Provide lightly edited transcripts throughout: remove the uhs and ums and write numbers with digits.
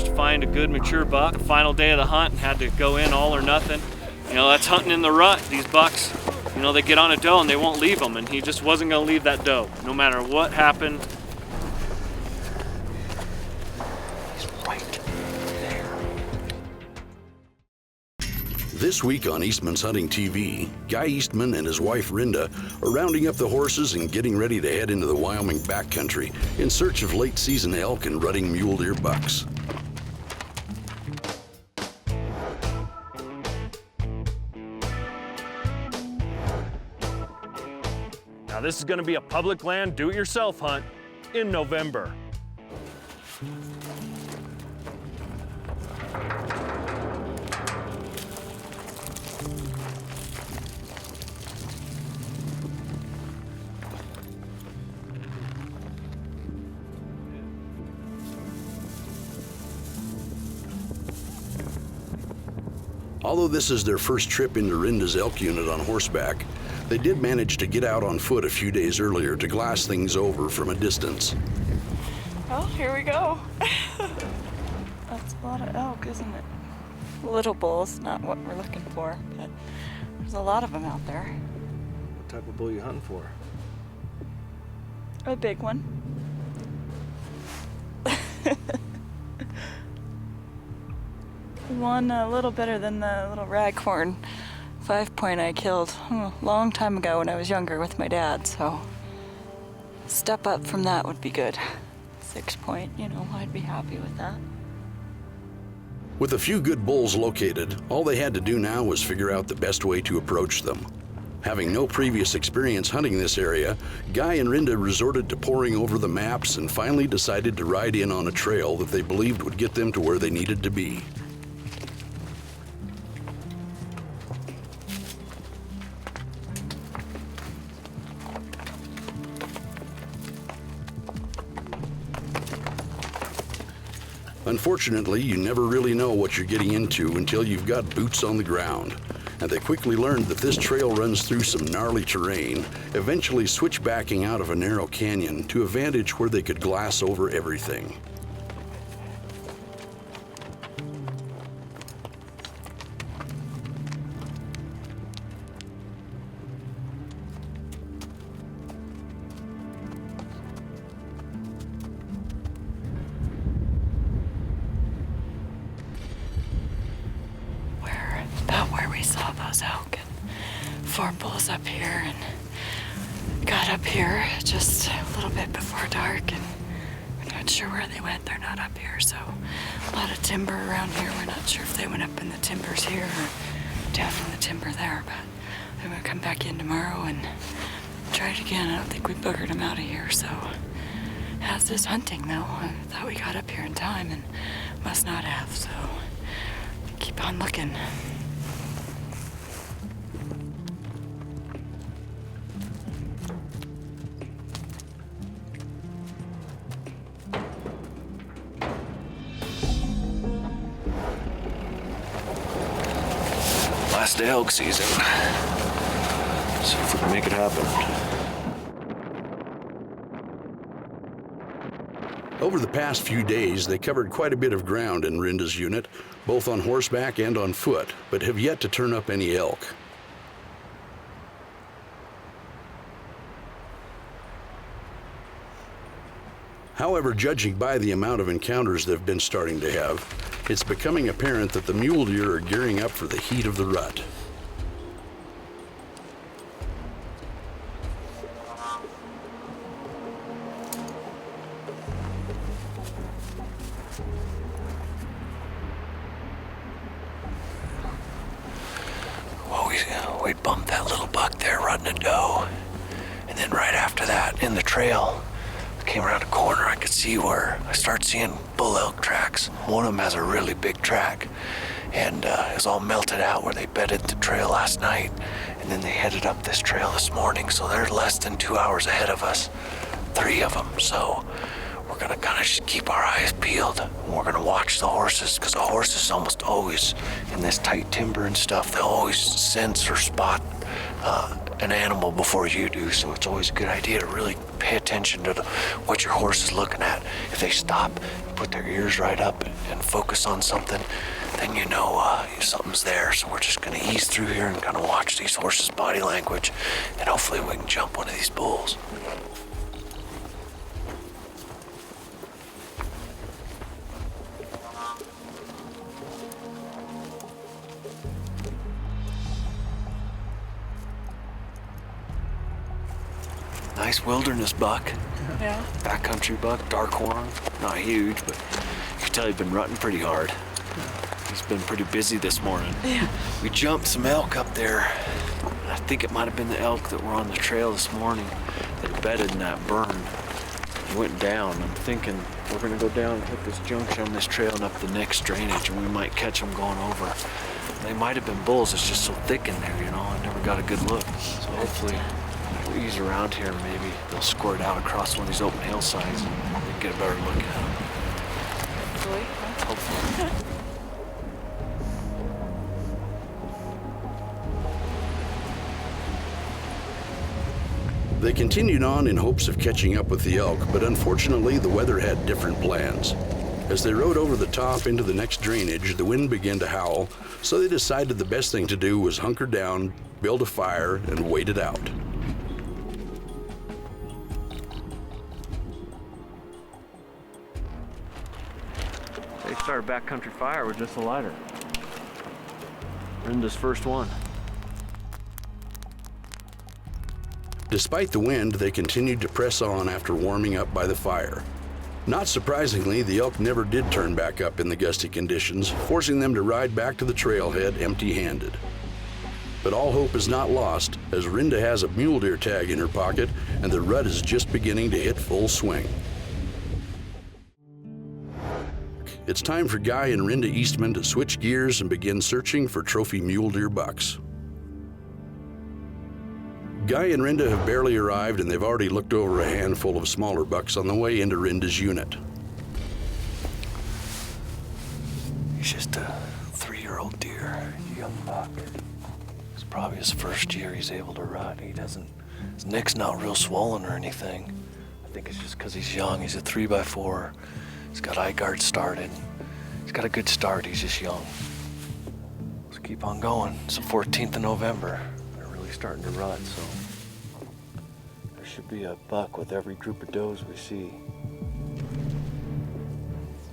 managed to find a good mature buck. Final day of the hunt and had to go in all or nothing. You know, that's hunting in the rut. These bucks, you know, they get on a doe and they won't leave them, and he just wasn't gonna leave that doe, no matter what happened. He's right there. This week on Eastmans Hunting TV, Guy Eastman and his wife Rinda are rounding up the horses and getting ready to head into the Wyoming backcountry in search of late season elk and rutting mule deer bucks. Now this is gonna be a public land do-it-yourself hunt in November. Although this is their first trip into Rinda's elk unit on horseback, they did manage to get out on foot a few days earlier to glass things over from a distance. Well, here we go. That's a lot of elk, isn't it? Little bulls, not what we're looking for, but there's a lot of them out there. What type of bull you hunting for? A big one. One a little better than the little raghorn 5-point I killed a long time ago when I was younger with my dad, so step up from that would be good. 6-point, you know, I'd be happy with that. With a few good bulls located, all they had to do now was figure out the best way to approach them. Having no previous experience hunting this area, Guy and Rinda resorted to poring over the maps and finally decided to ride in on a trail that they believed would get them to where they needed to be. Unfortunately, you never really know what you're getting into until you've got boots on the ground, and they quickly learned that this trail runs through some gnarly terrain, eventually switchbacking out of a narrow canyon to a vantage where they could glass over everything. We saw those elk and 4 bulls up here, and got up here just a little bit before dark, and we're not sure where they went. They're not up here, so a lot of timber around here. We're not sure if they went up in the timbers here or down in the timber there, but I'm gonna come back in tomorrow and try it again. I don't think we boogered them out of here, so how's this hunting though? I thought we got up here in time and must not have, so keep on looking. Last day elk season. See if we can make it happen. Over the past few days, they covered quite a bit of ground in Rinda's unit, both on horseback and on foot, but have yet to turn up any elk. However, judging by the amount of encounters they've been starting to have, it's becoming apparent that the mule deer are gearing up for the heat of the rut. Well, we bumped that little buck there running a doe. And then right after that, in the trail, I came around a corner, I could see where I started seeing bull elk tracks. One of them has a really big track, and it was all melted out where they bedded the trail last night, and then they headed up this trail this morning, so they're less than 2 hours ahead of us, 3 of them. So we're gonna kind of just keep our eyes peeled, and we're gonna watch the horses, because the horses almost always, in this tight timber and stuff, they'll always sense or spot an animal before you do, so it's always a good idea to really pay attention to what your horse is looking at. If they stop, put their ears right up and focus on something, then you know something's there. So we're just gonna ease through here and kind of watch these horses' body language, and hopefully we can jump one of these bulls. Nice wilderness buck. Yeah. Backcountry buck, dark horn. Not huge, but you can tell he's been rutting pretty hard. He's been pretty busy this morning. Yeah. We jumped some elk up there. I think it might have been the elk that were on the trail this morning that bedded in that burn. He went down. I'm thinking we're gonna go down and hit this junction on this trail and up the next drainage, and we might catch them going over. They might have been bulls. It's just so thick in there, you know. I never got a good look. So hopefully we'll ease around here. Maybe they'll squirt out across one of these open hillsides and we can get a better look at them. Hopefully. They continued on in hopes of catching up with the elk, but unfortunately the weather had different plans. As they rode over the top into the next drainage, the wind began to howl, so they decided the best thing to do was hunker down, build a fire, and wait it out. They started backcountry fire with just a lighter. Rinda's first one. Despite the wind, they continued to press on after warming up by the fire. Not surprisingly, the elk never did turn back up in the gusty conditions, forcing them to ride back to the trailhead empty-handed. But all hope is not lost, as Rinda has a mule deer tag in her pocket and the rut is just beginning to hit full swing. It's time for Guy and Rinda Eastman to switch gears and begin searching for trophy mule deer bucks. Guy and Rinda have barely arrived, and they've already looked over a handful of smaller bucks on the way into Rinda's unit. He's just a 3-year-old deer, young buck. It's probably his first year he's able to rut. His neck's not real swollen or anything. I think it's just because he's young. He's a 3x4. He's got eye guard started. He's got a good start. He's just young. Let's keep on going. It's the 14th of November. They're really starting to rut, so there should be a buck with every group of does we see.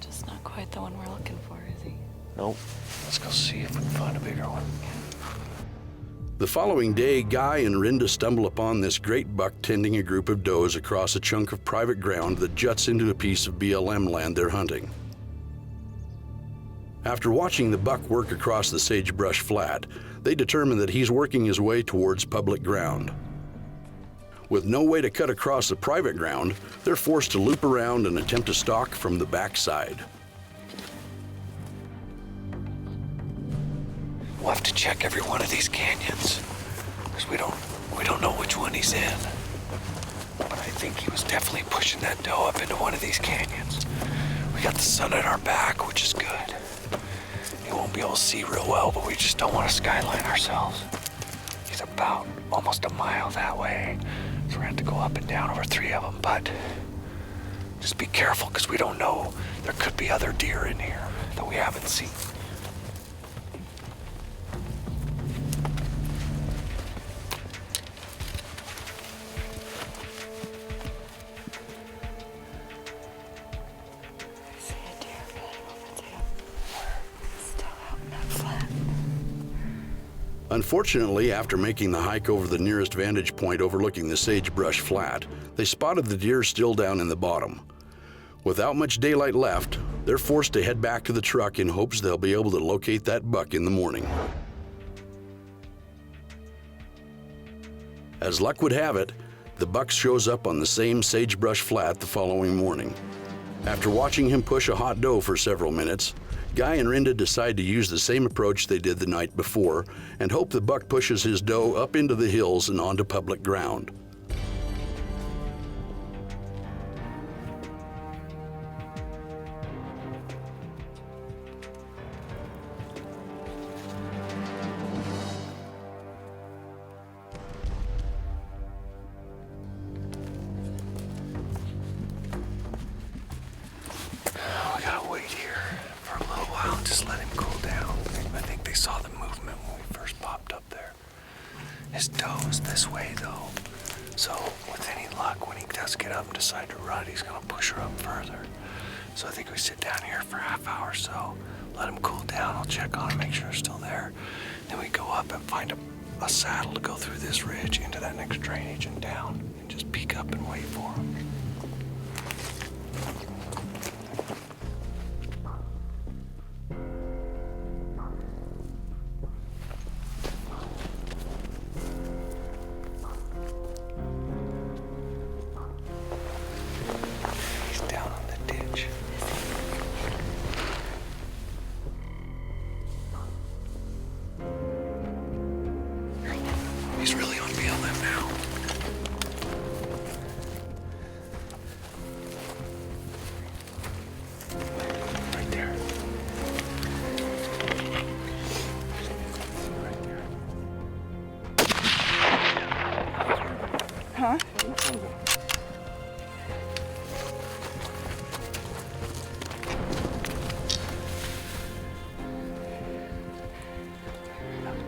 Just not quite the one we're looking for, is he? Nope. Let's go see if we can find a bigger one. The following day, Guy and Rinda stumble upon this great buck tending a group of does across a chunk of private ground that juts into a piece of BLM land they're hunting. After watching the buck work across the sagebrush flat, they determine that he's working his way towards public ground. With no way to cut across the private ground, they're forced to loop around and attempt to stalk from the backside. We'll have to check every one of these canyons, because we don't know which one he's in. But I think he was definitely pushing that doe up into one of these canyons. We got the sun at our back, which is good. He won't be able to see real well, but we just don't want to skyline ourselves. He's about almost a mile that way, so we're gonna have to go up and down over 3 of them, but just be careful, because we don't know. There could be other deer in here that we haven't seen. Unfortunately, after making the hike over the nearest vantage point overlooking the sagebrush flat, they spotted the deer still down in the bottom. Without much daylight left, they're forced to head back to the truck in hopes they'll be able to locate that buck in the morning. As luck would have it, the buck shows up on the same sagebrush flat the following morning. After watching him push a hot doe for several minutes, Guy and Rinda decide to use the same approach they did the night before and hope the buck pushes his doe up into the hills and onto public ground. I'll just let him cool down. I think they saw the movement when we first popped up there. His doe is this way though. So with any luck, when he does get up and decide to run, he's gonna push her up further. So I think we sit down here for a half hour or so, let him cool down. I'll check on him, make sure he's still there. Then we go up and find a saddle to go through this ridge into that next drainage and down, and just peek up and wait for him. He's down on the ditch. He's really on BLM now. Right there. Right there. Huh?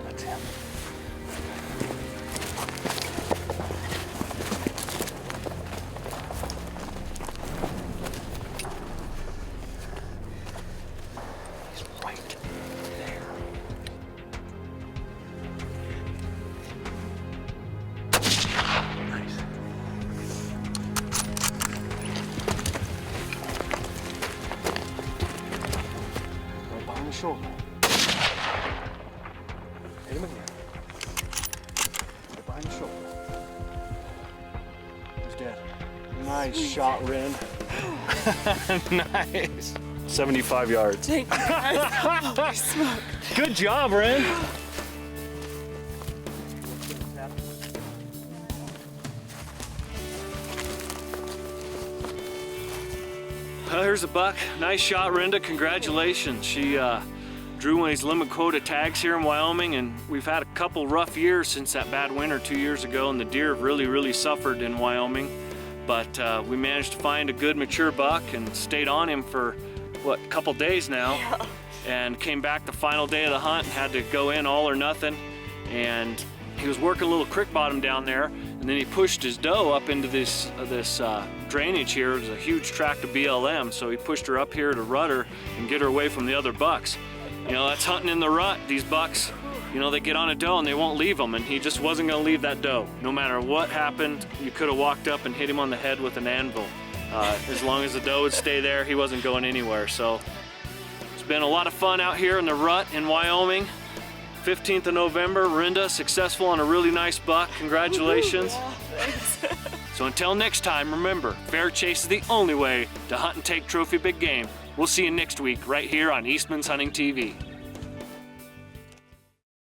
That's him. He's right there. Nice. Right behind the shoulder. Hit him again. Right behind the shoulder. He's dead. Nice shot, Rin. Nice. 75 yards. Thank you guys. Holy smoke. Good job, Rin. Here's a buck. Nice shot, Rinda. Congratulations. She drew one of these limit quota tags here in Wyoming, and we've had a couple rough years since that bad winter 2 years ago, and the deer have really suffered in Wyoming. But we managed to find a good mature buck and stayed on him for, what, a couple days now. Yeah. And came back the final day of the hunt and had to go in all or nothing. And he was working a little creek bottom down there, and then he pushed his doe up into this drainage here. There's a huge tract of BLM, so he pushed her up here to rut her and get her away from the other bucks. You know, that's hunting in the rut. These bucks, you know, they get on a doe and they won't leave them, and he just wasn't gonna leave that doe. No matter what happened, you could have walked up and hit him on the head with an anvil. As long as the doe would stay there, he wasn't going anywhere. So it's been a lot of fun out here in the rut in Wyoming. 15th of November, Rinda successful on a really nice buck. Congratulations. Yeah, thanks. So until next time, remember, fair chase is the only way to hunt and take trophy big game. We'll see you next week right here on Eastmans Hunting TV.